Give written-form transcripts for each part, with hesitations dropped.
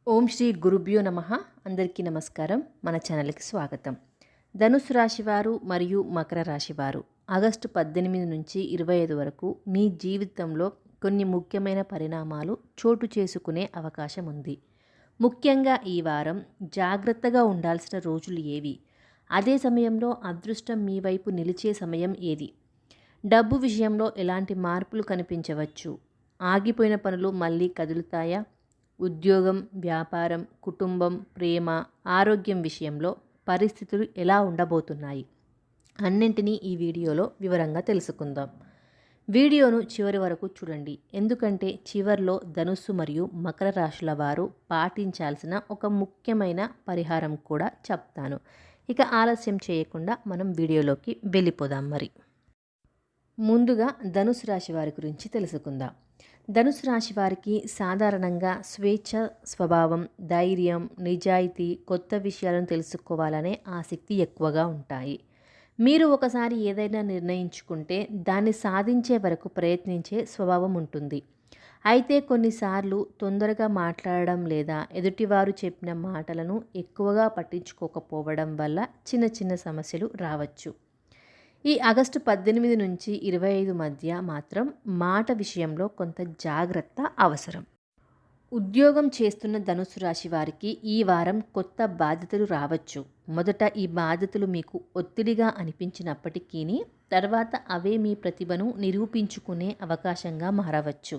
ఓం శ్రీ గురుభ్యో నమః. అందరికీ నమస్కారం. మన ఛానల్కి స్వాగతం. ధనుసు రాశివారు మరియు మకర రాశివారు ఆగస్టు 18 నుంచి 25 వరకు మీ జీవితంలో కొన్ని ముఖ్యమైన పరిణామాలు చోటు చేసుకునే అవకాశం ఉంది. ముఖ్యంగా ఈ వారం జాగ్రత్తగా ఉండాల్సిన రోజులు ఏవి, అదే సమయంలో అదృష్టం మీ వైపు నిలిచే సమయం ఏది, డబ్బు విషయంలో ఎలాంటి మార్పులు కనిపించవచ్చు, ఆగిపోయిన పనులు మళ్ళీ కదులుతాయా, ఉద్యోగం, వ్యాపారం, కుటుంబం, ప్రేమ, ఆరోగ్యం విషయంలో పరిస్థితులు ఎలా ఉండబోతున్నాయి అన్నింటినీ ఈ వీడియోలో వివరంగా తెలుసుకుందాం. వీడియోను చివరి వరకు చూడండి, ఎందుకంటే చివర్లో ధనుస్సు మరియు మకర రాశుల వారు పాటించాల్సిన ఒక ముఖ్యమైన పరిహారం కూడా చెప్తాను. ఇక ఆలస్యం చేయకుండా మనం వీడియోలోకి వెళ్ళిపోదాం. ముందుగా ధనుసు రాశి వారి గురించి తెలుసుకుందాం. ధనుసు రాశి వారికి సాధారణంగా స్వేచ్ఛ స్వభావం, ధైర్యం, నిజాయితీ, కొత్త విషయాలను తెలుసుకోవాలనే ఆసక్తి ఎక్కువగా ఉంటాయి. మీరు ఒకసారి ఏదైనా నిర్ణయించుకుంటే దాన్ని సాధించే వరకు ప్రయత్నించే స్వభావం ఉంటుంది. అయితే కొన్నిసార్లు తొందరగా మాట్లాడడం లేదా ఎదుటివారు చెప్పిన మాటలను ఎక్కువగా పట్టించుకోకపోవడం వల్ల చిన్న చిన్న సమస్యలు రావచ్చు. ఈ ఆగస్టు 18 నుంచి 25 మధ్య మాత్రం మాట విషయంలో కొంత జాగ్రత్త అవసరం. ఉద్యోగం చేస్తున్న ధనుసు రాశి వారికి ఈ వారం కొత్త బాధ్యతలు రావచ్చు. మొదట ఈ బాధ్యతలు మీకు ఒత్తిడిగా అనిపించినప్పటికీ తర్వాత అవే మీ ప్రతిభను నిరూపించుకునే అవకాశంగా మారవచ్చు.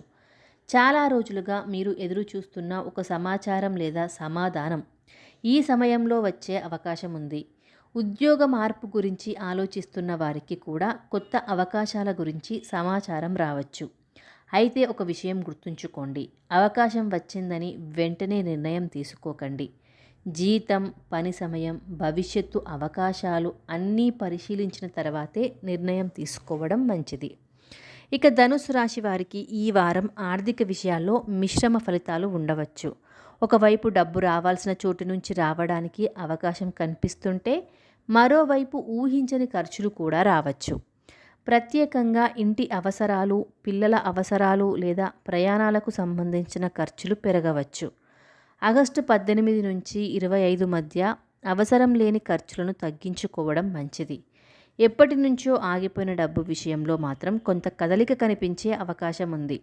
చాలా రోజులుగా మీరు ఎదురు చూస్తున్న ఒక సమాచారం లేదా సమాధానం ఈ సమయంలో వచ్చే అవకాశం ఉంది. ఉద్యోగ మార్పు గురించి ఆలోచిస్తున్న వారికి కూడా కొత్త అవకాశాల గురించి సమాచారం రావచ్చు. అయితే ఒక విషయం గుర్తుంచుకోండి, అవకాశం వచ్చిందని వెంటనే నిర్ణయం తీసుకోకండి. జీతం, పని సమయం, భవిష్యత్తు అవకాశాలు అన్నీ పరిశీలించిన తర్వాతే నిర్ణయం తీసుకోవడం మంచిది. ఇక ధనుసు రాశి వారికి ఈ వారం ఆర్థిక విషయాల్లో మిశ్రమ ఫలితాలు ఉండవచ్చు. ఒకవైపు డబ్బు రావాల్సిన చోటు నుంచి రావడానికి అవకాశం కనిపిస్తుంటే మరోవైపు ఊహించని ఖర్చులు కూడా రావచ్చు. ప్రత్యేకంగా ఇంటి అవసరాలు, పిల్లల అవసరాలు లేదా ప్రయాణాలకు సంబంధించిన ఖర్చులు పెరగవచ్చు. ఆగస్టు 18 నుంచి 25 మధ్య అవసరం లేని ఖర్చులను తగ్గించుకోవడం మంచిది. ఎప్పటి నుంచో ఆగిపోయిన డబ్బు విషయంలో మాత్రం కొంత కదలిక కనిపించే అవకాశం ఉంది.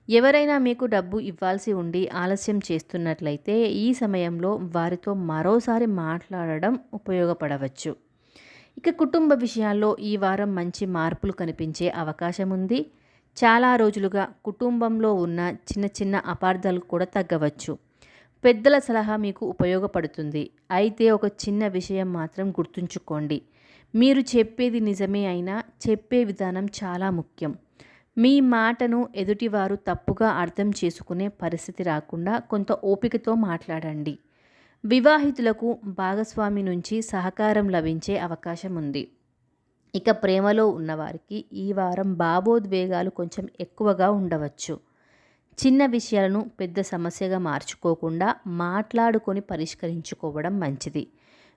ఎవరైనా మీకు డబ్బు ఇవ్వాల్సి ఉండి ఆలస్యం చేస్తున్నట్లయితే ఈ సమయంలో వారితో మరోసారి మాట్లాడడం ఉపయోగపడవచ్చు. ఇక కుటుంబ విషయాల్లో ఈ వారం మంచి మార్పులు కనిపించే అవకాశం ఉంది. చాలా రోజులుగా కుటుంబంలో ఉన్న చిన్న చిన్న అపార్థాలు కూడా తగ్గవచ్చు. పెద్దల సలహా మీకు ఉపయోగపడుతుంది. అయితే ఒక చిన్న విషయం మాత్రం గుర్తుంచుకోండి, మీరు చెప్పేది నిజమే అయినా చెప్పే విధానం చాలా ముఖ్యం. మీ మాటను ఎదుటివారు తప్పుగా అర్థం చేసుకునే పరిస్థితి రాకుండా కొంత ఓపికతో మాట్లాడండి. వివాహితులకు భాగస్వామి నుంచి సహకారం లభించే అవకాశం ఉంది. ఇక ప్రేమలో ఉన్నవారికి ఈ వారం భావోద్వేగాలు కొంచెం ఎక్కువగా ఉండవచ్చు. చిన్న విషయాలను పెద్ద సమస్యగా మార్చుకోకుండా మాట్లాడుకొని పరిష్కరించుకోవడం మంచిది.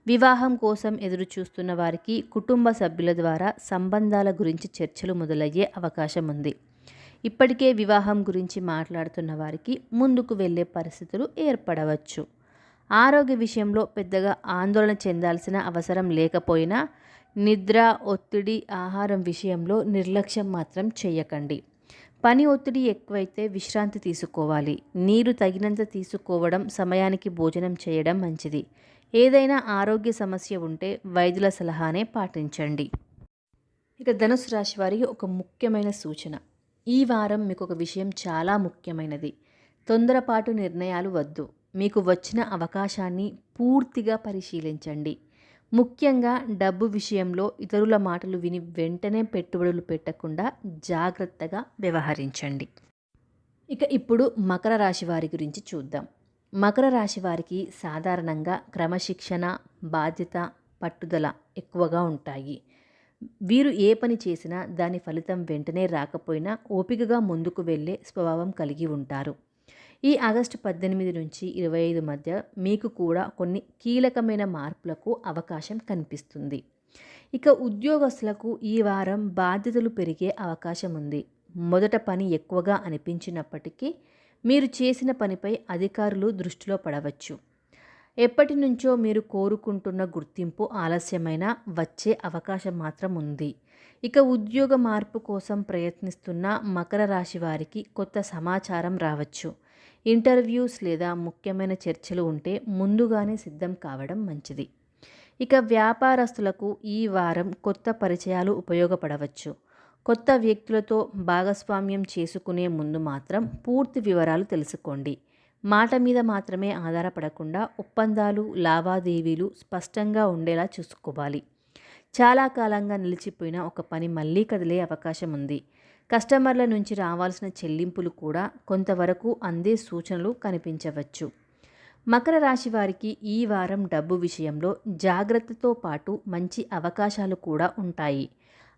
వివాహం కోసం ఎదురు చూస్తున్న వారికి కుటుంబ సభ్యుల ద్వారా సంబంధాల గురించి చర్చలు మొదలయ్యే అవకాశం ఉంది. ఇప్పటికే వివాహం గురించి మాట్లాడుతున్న వారికి ముందుకు వెళ్ళే పరిస్థితులు ఏర్పడవచ్చు. ఆరోగ్య విషయంలో పెద్దగా ఆందోళన చెందాల్సిన అవసరం లేకపోయినా నిద్ర, ఒత్తిడి, ఆహారం విషయంలో నిర్లక్ష్యం మాత్రం చేయకండి. పని ఒత్తిడి ఎక్కువైతే విశ్రాంతి తీసుకోవాలి. నీరు తగినంత తీసుకోవడం, సమయానికి భోజనం చేయడం మంచిది. ఏదైనా ఆరోగ్య సమస్య ఉంటే వైద్యుల సలహానే పాటించండి. ఇక ధనుసు రాశి వారికి ఒక ముఖ్యమైన సూచన. ఈ వారం మీకు ఒక విషయం చాలా ముఖ్యమైనది. తొందరపాటు నిర్ణయాలు వద్దు. మీకు వచ్చిన అవకాశాన్ని పూర్తిగా పరిశీలించండి. ముఖ్యంగా డబ్బు విషయంలో ఇతరుల మాటలు విని వెంటనే పెట్టుబడులు పెట్టకుండా జాగ్రత్తగా వ్యవహరించండి. ఇక ఇప్పుడు మకర రాశి వారి గురించి చూద్దాం. మకర రాశి వారికి సాధారణంగా క్రమశిక్షణ, బాధ్యత, పట్టుదల ఎక్కువగా ఉంటాయి. వీరు ఏ పని చేసినా దాని ఫలితం వెంటనే రాకపోయినా ఓపికగా ముందుకు వెళ్ళే స్వభావం కలిగి ఉంటారు. ఈ ఆగస్టు 18 నుంచి 25 మధ్య మీకు కూడా కొన్ని కీలకమైన మార్పులకు అవకాశం కనిపిస్తుంది. ఇక ఉద్యోగస్తులకు ఈ వారం బాధ్యతలు పెరిగే అవకాశం ఉంది. మొదట పని ఎక్కువగా అనిపించినప్పటికీ మీరు చేసిన పనిపై అధికారులు దృష్టిలో పడవచ్చు. ఎప్పటి నుంచో మీరు కోరుకుంటున్న గుర్తింపు ఆలస్యమైన వచ్చే అవకాశం మాత్రం ఉంది. ఇక ఉద్యోగ మార్పు కోసం ప్రయత్నిస్తున్న మకర రాశి వారికి కొత్త సమాచారం రావచ్చు. ఇంటర్వ్యూస్ లేదా ముఖ్యమైన చర్చలు ఉంటే ముందుగానే సిద్ధం కావడం మంచిది. ఇక వ్యాపారస్తులకు ఈ వారం కొత్త పరిచయాలు ఉపయోగపడవచ్చు. కొత్త వ్యక్తులతో భాగస్వామ్యం చేసుకునే ముందు మాత్రం పూర్తి వివరాలు తెలుసుకోండి. మాట మీద మాత్రమే ఆధారపడకుండా ఒప్పందాలు, లావాదేవీలు స్పష్టంగా ఉండేలా చూసుకోవాలి. చాలా కాలంగా నిలిచిపోయిన ఒక పని మళ్ళీ కదిలే అవకాశం ఉంది. కస్టమర్ల నుంచి రావాల్సిన చెల్లింపులు కూడా కొంతవరకు అందే సూచనలు కనిపించవచ్చు. మకర రాశి వారికి ఈ వారం డబ్బు విషయంలో జాగ్రత్తతో పాటు మంచి అవకాశాలు కూడా ఉంటాయి.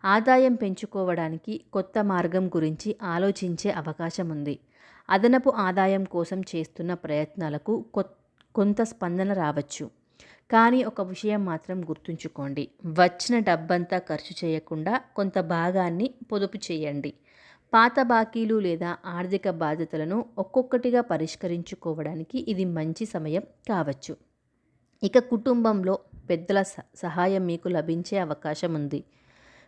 ఆదాయం పెంచుకోవడానికి కొత్త మార్గం గురించి ఆలోచించే అవకాశం ఉంది. అదనపు ఆదాయం కోసం చేస్తున్న ప్రయత్నాలకు కొంత స్పందన రావచ్చు. కానీ ఒక విషయం మాత్రం గుర్తుంచుకోండి, వచ్చిన డబ్బంతా ఖర్చు చేయకుండా కొంత భాగాన్ని పొదుపు చేయండి. పాత బాకీలు లేదా ఆర్థిక బాధ్యతలను ఒక్కొక్కటిగా పరిష్కరించుకోవడానికి ఇది మంచి సమయం కావచ్చు. ఇక కుటుంబంలో పెద్దల సహాయం మీకు లభించే అవకాశం ఉంది.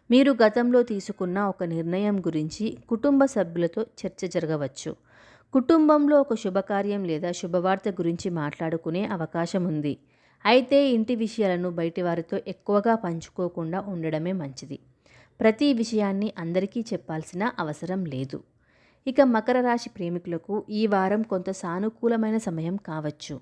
మీరు గతంలో తీసుకున్న ఒక నిర్ణయం గురించి కుటుంబ సభ్యులతో చర్చ జరగవచ్చు. కుటుంబంలో ఒక శుభకార్యం లేదా శుభవార్త గురించి మాట్లాడుకునే అవకాశం ఉంది. అయితే ఇంటి విషయాలను బయటి వారితో ఎక్కువగా పంచుకోకుండా ఉండడమే మంచిది. ప్రతి విషయాన్ని అందరికీ చెప్పాల్సిన అవసరం లేదు. ఇక మకర రాశి ప్రేమికులకు ఈ వారం కొంత సానుకూలమైన సమయం కావచ్చు.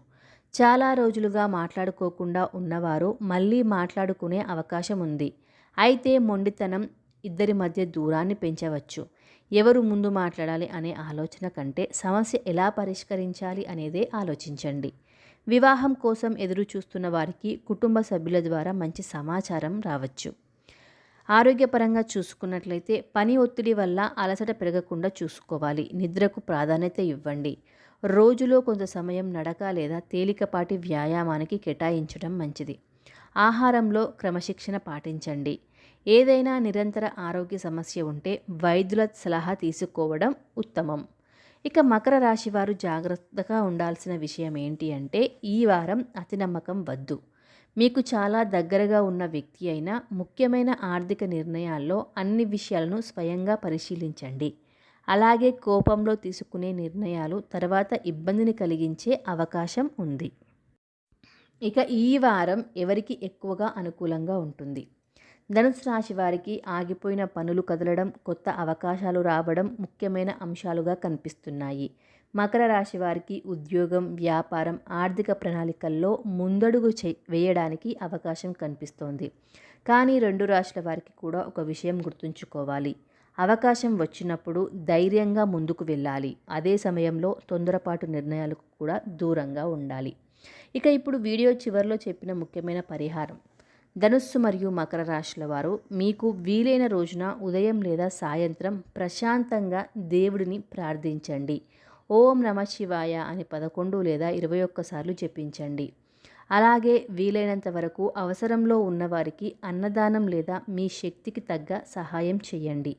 చాలా రోజులుగా మాట్లాడుకోకుండా ఉన్నవారు మళ్ళీ మాట్లాడుకునే అవకాశం ఉంది. అయితే మొండితనం ఇద్దరి మధ్య దూరాన్ని పెంచవచ్చు. ఎవరు ముందు మాట్లాడాలి అనే ఆలోచన కంటే సమస్య ఎలా పరిష్కరించాలి అనేదే ఆలోచించండి. వివాహం కోసం ఎదురు చూస్తున్న వారికి కుటుంబ సభ్యుల ద్వారా మంచి సమాచారం రావచ్చు. ఆరోగ్యపరంగా చూసుకున్నట్లయితే పని ఒత్తిడి వల్ల అలసట పెరగకుండా చూసుకోవాలి. నిద్రకు ప్రాధాన్యత ఇవ్వండి. రోజులో కొంత సమయం నడక లేదా తేలికపాటి వ్యాయామానికి కేటాయించడం మంచిది. ఆహారంలో క్రమశిక్షణ పాటించండి. ఏదైనా నిరంతర ఆరోగ్య సమస్య ఉంటే వైద్యుల సలహా తీసుకోవడం ఉత్తమం. ఇక మకర రాశి వారు జాగ్రత్తగా ఉండాల్సిన విషయం ఏంటి అంటే ఈ వారం అతి నమ్మకం వద్దు. మీకు చాలా దగ్గరగా ఉన్న వ్యక్తి అయినా ముఖ్యమైన ఆర్థిక నిర్ణయాల్లో అన్ని విషయాలను స్వయంగా పరిశీలించండి. అలాగే కోపంలో తీసుకునే నిర్ణయాలు తర్వాత ఇబ్బందిని కలిగించే అవకాశం ఉంది. ఇక ఈ వారం ఎవరికి ఎక్కువగా అనుకూలంగా ఉంటుంది? ధనుసు రాశి వారికి ఆగిపోయిన పనులు కదలడం, కొత్త అవకాశాలు రావడం ముఖ్యమైన అంశాలుగా కనిపిస్తున్నాయి. మకర రాశి వారికి ఉద్యోగం, వ్యాపారం, ఆర్థిక ప్రణాళికల్లో ముందడుగు వేయడానికి అవకాశం కనిపిస్తోంది. కానీ రెండు రాశుల వారికి కూడా ఒక విషయం గుర్తుంచుకోవాలి. అవకాశం వచ్చినప్పుడు ధైర్యంగా ముందుకు వెళ్ళాలి. అదే సమయంలో తొందరపాటు నిర్ణయాలకు కూడా దూరంగా ఉండాలి. ఇక ఇప్పుడు వీడియో చివరిలో చెప్పిన ముఖ్యమైన పరిహారం. ధనుస్సు మరియు మకర రాశుల వారు మీకు వీలైన రోజున ఉదయం లేదా సాయంత్రం ప్రశాంతంగా దేవుడిని ప్రార్థించండి. ఓం నమ శివాయ అని 11 లేదా 21 సార్లు జపించండి. అలాగే వీలైనంత వరకు అవసరంలో ఉన్నవారికి అన్నదానం లేదా మీ శక్తికి తగ్గ సహాయం చేయండి.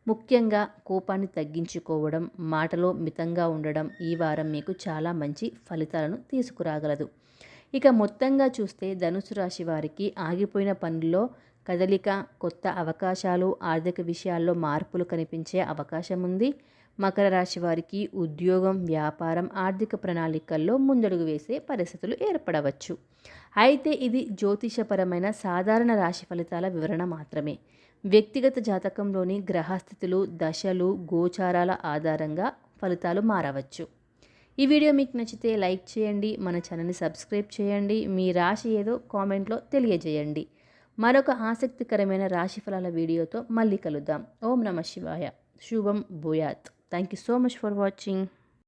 ముఖ్యంగా కోపాన్ని తగ్గించుకోవడం, మాటలో మితంగా ఉండడం ఈ వారం మీకు చాలా మంచి ఫలితాలను తీసుకురాగలదు. ఇక మొత్తంగా చూస్తే ధనుసు రాశి వారికి ఆగిపోయిన పనుల్లో కదలిక, కొత్త అవకాశాలు, ఆర్థిక విషయాల్లో మార్పులు కనిపించే అవకాశం ఉంది. మకర రాశి వారికి ఉద్యోగం, వ్యాపారం, ఆర్థిక ప్రణాళికల్లో ముందడుగు వేసే పరిస్థితులు ఏర్పడవచ్చు. అయితే ఇది జ్యోతిషపరమైన సాధారణ రాశి ఫలితాల వివరణ మాత్రమే. వ్యక్తిగత జాతకంలోని గ్రహస్థితులు, దశలు, గోచారాల ఆధారంగా ఫలితాలు మారవచ్చు. ఈ వీడియో మీకు నచ్చితే లైక్ చేయండి, మన ఛానల్ని సబ్స్క్రైబ్ చేయండి. మీ రాశి ఏదో కామెంట్లో తెలియజేయండి. మరొక ఆసక్తికరమైన రాశి ఫలాల వీడియోతో మళ్ళీ కలుద్దాం. ఓం నమ శివాయ. శుభం భూయాత్. Thank you so much for watching.